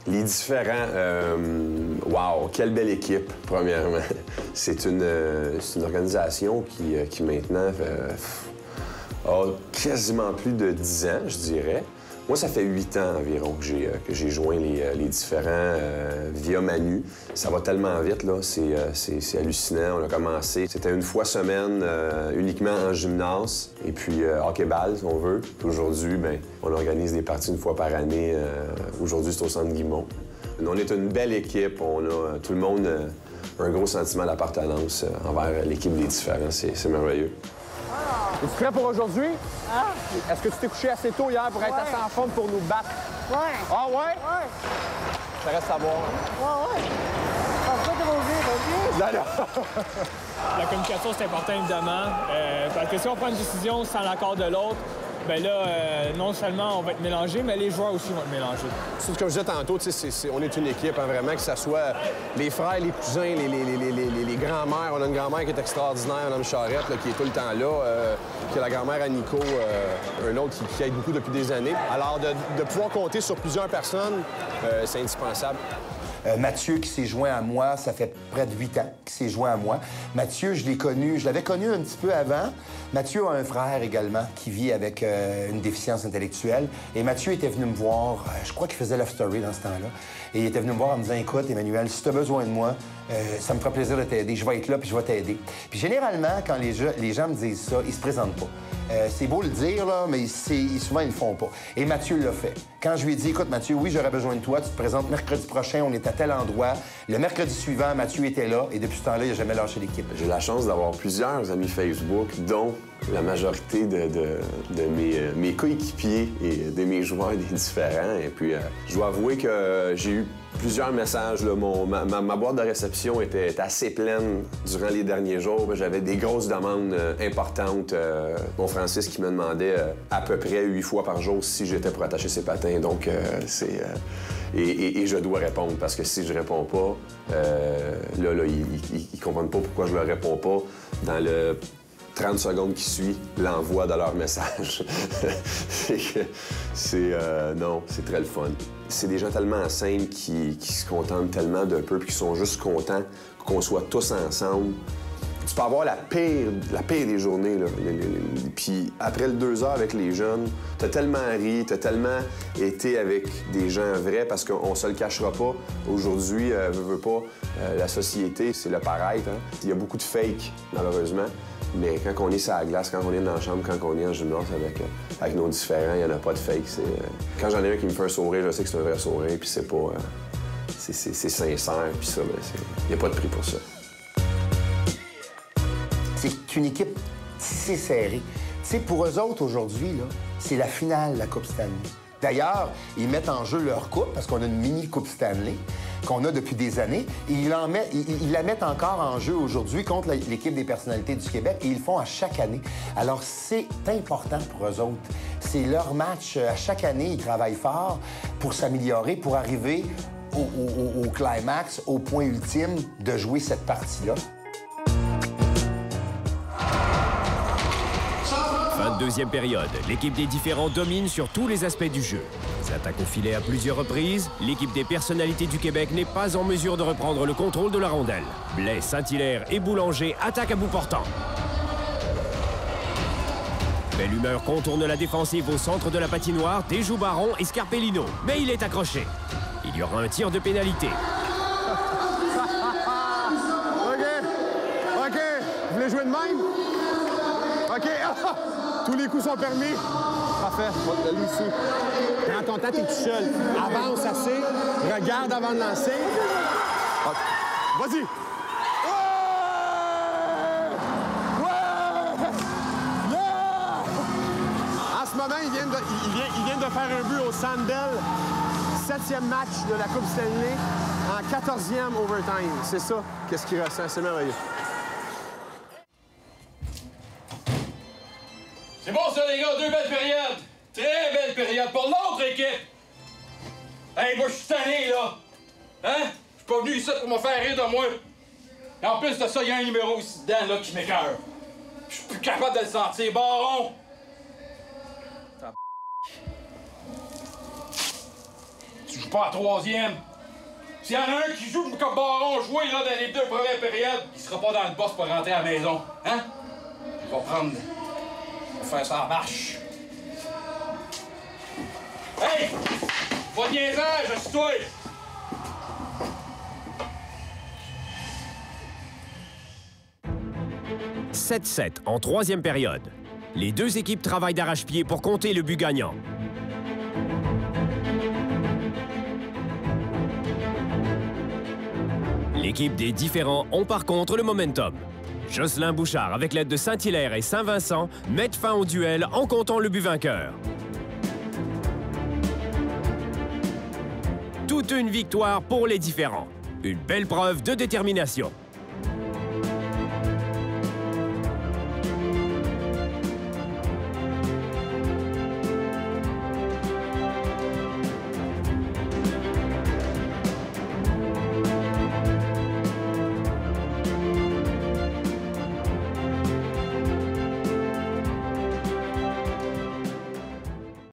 Les différents, wow, quelle belle équipe, premièrement. C'est une organisation qui maintenant a quasiment plus de 10 ans, je dirais. Moi, ça fait 8 ans environ que j'ai joint les différents via Manu. Ça va tellement vite, là, c'est hallucinant. On a commencé, c'était une fois semaine uniquement en gymnase et puis hockey-ball, si on veut. Puis aujourd'hui, bien, on organise des parties une fois par année. Aujourd'hui, c'est au Centre Guimont. On est une belle équipe. On a tout le monde un gros sentiment d'appartenance envers l'équipe des différents. C'est merveilleux. Es-tu prêt pour aujourd'hui? Ah. Est-ce que tu t'es couché assez tôt hier pour être assez en forme pour nous battre? Ouais. Ah ouais? Ouais. Ça reste à voir. Ouais. Pense pas trop vite, OK? La communication, c'est important, évidemment. Parce que si on prend une décision sans l'accord de l'autre, bien là, non seulement on va être mélangé, mais les joueurs aussi vont être mélangés. C'est comme je disais tantôt, on est une équipe, hein, vraiment, que ce soit les frères, les cousins, les grands-mères. On a une grand-mère qui est extraordinaire, Mme Charette, là, qui est tout le temps là. Qui a la grand-mère à Nico, un autre qui aide beaucoup depuis des années. Alors, de pouvoir compter sur plusieurs personnes, c'est indispensable. Mathieu qui s'est joint à moi, ça fait près de 8 ans qu'il s'est joint à moi. Mathieu, je l'avais connu un petit peu avant. Mathieu a un frère également qui vit avec une déficience intellectuelle. Et Mathieu était venu me voir, je crois qu'il faisait Love Story dans ce temps-là. Et il était venu me voir en me disant, écoute, Emmanuel, si tu as besoin de moi, ça me fera plaisir de t'aider. Je vais être là puis je vais t'aider. Puis généralement, quand les gens me disent ça, ils se présentent pas. C'est beau le dire, là, mais souvent, ils le font pas. Et Mathieu l'a fait. Quand je lui ai dit, écoute, Mathieu, oui, j'aurais besoin de toi, tu te présentes mercredi prochain, on est à tel endroit. Le mercredi suivant, Mathieu était là, et depuis ce temps-là, il n'a jamais lâché l'équipe. J'ai la chance d'avoir plusieurs amis Facebook, dont la majorité de mes coéquipiers et de mes joueurs des différents. Et puis, je dois avouer que j'ai eu plusieurs messages. Là. Ma boîte de réception était assez pleine durant les derniers jours. J'avais des grosses demandes importantes. Mon Francis qui me demandait à peu près 8 fois par jour si j'étais pour attacher ses patins. Donc, et je dois répondre parce que si je réponds pas, ils comprennent pas pourquoi je leur réponds pas dans le 30 secondes qui suit l'envoi de leur message. Non, c'est très le fun. C'est des gens tellement simples qui se contentent tellement d'un peu puis qui sont juste contents qu'on soit tous ensemble. Tu peux avoir la pire des journées, là. Puis après le 2 heures avec les jeunes, t'as tellement ri, t'as tellement été avec des gens vrais parce qu'on se le cachera pas. Aujourd'hui, veux pas, la société, c'est le paraître. Hein? Il y a beaucoup de fake, malheureusement. Mais quand on est sur la glace, quand on est dans la chambre, quand on est en gymnase avec nos différents, il n'y en a pas de fake. Quand j'en ai un qui me fait un sourire, je sais que c'est un vrai sourire, puis c'est pas... c'est sincère, puis ça, il n'y a pas de prix pour ça. C'est une équipe tissée serrée. Tu sais, pour eux autres, aujourd'hui, là, c'est la finale de la Coupe Stanley. D'ailleurs, ils mettent en jeu leur coupe, parce qu'on a une mini-Coupe Stanley qu'on a depuis des années. Et ils la mettent encore en jeu aujourd'hui contre l'équipe des personnalités du Québec. Et ils le font à chaque année. Alors, c'est important pour eux autres. C'est leur match. À chaque année, ils travaillent fort pour s'améliorer, pour arriver au climax, au point ultime de jouer cette partie-là. Fin de deuxième période, l'équipe des différents domine sur tous les aspects du jeu. S'attaque au filet à plusieurs reprises, l'équipe des personnalités du Québec n'est pas en mesure de reprendre le contrôle de la rondelle. Blais, Saint-Hilaire et Boulanger attaquent à bout portant. Belle humeur contourne la défensive au centre de la patinoire, déjoue Baron et Scarpellino. Mais il est accroché. Il y aura un tir de pénalité. OK. Vous voulez jouer de même? OK. Tous les coups sont permis. Parfait. Lui ici. Prends ton temps, t'es tout seul. Avance assez. Regarde avant de lancer. Okay. Vas-y. En ce moment, ils viennent de faire un but au Sandbell. 7e match de la Coupe Stanley en 14e overtime. C'est ça, qu'est-ce qu'il ressent. C'est merveilleux. C'est bon ça, les gars, 2 belles périodes. Très belles périodes pour l'autre équipe. Hey, moi, je suis tanné, là. Hein? Je suis pas venu ici pour me faire rire de moi. Et en plus de ça, il y a un numéro ici dedans, là, qui m'écoeure. Je suis plus capable de le sentir. Baron! Tu joues pas à troisième. S'il y en a un qui joue comme Baron joué là, dans les 2 premières périodes, il sera pas dans le boss pour rentrer à la maison. Hein? Il va prendre... On va faire ça en marche. Hey! Pas de niaisage, assis-toi! « 7-7 en troisième période. Les deux équipes travaillent d'arrache-pied pour compter le but gagnant. L'équipe des différents ont par contre le momentum. Jocelyn Bouchard, avec l'aide de Saint-Hilaire et Saint-Vincent, mettent fin au duel en comptant le but vainqueur. Toute une victoire pour les différents. Une belle preuve de détermination.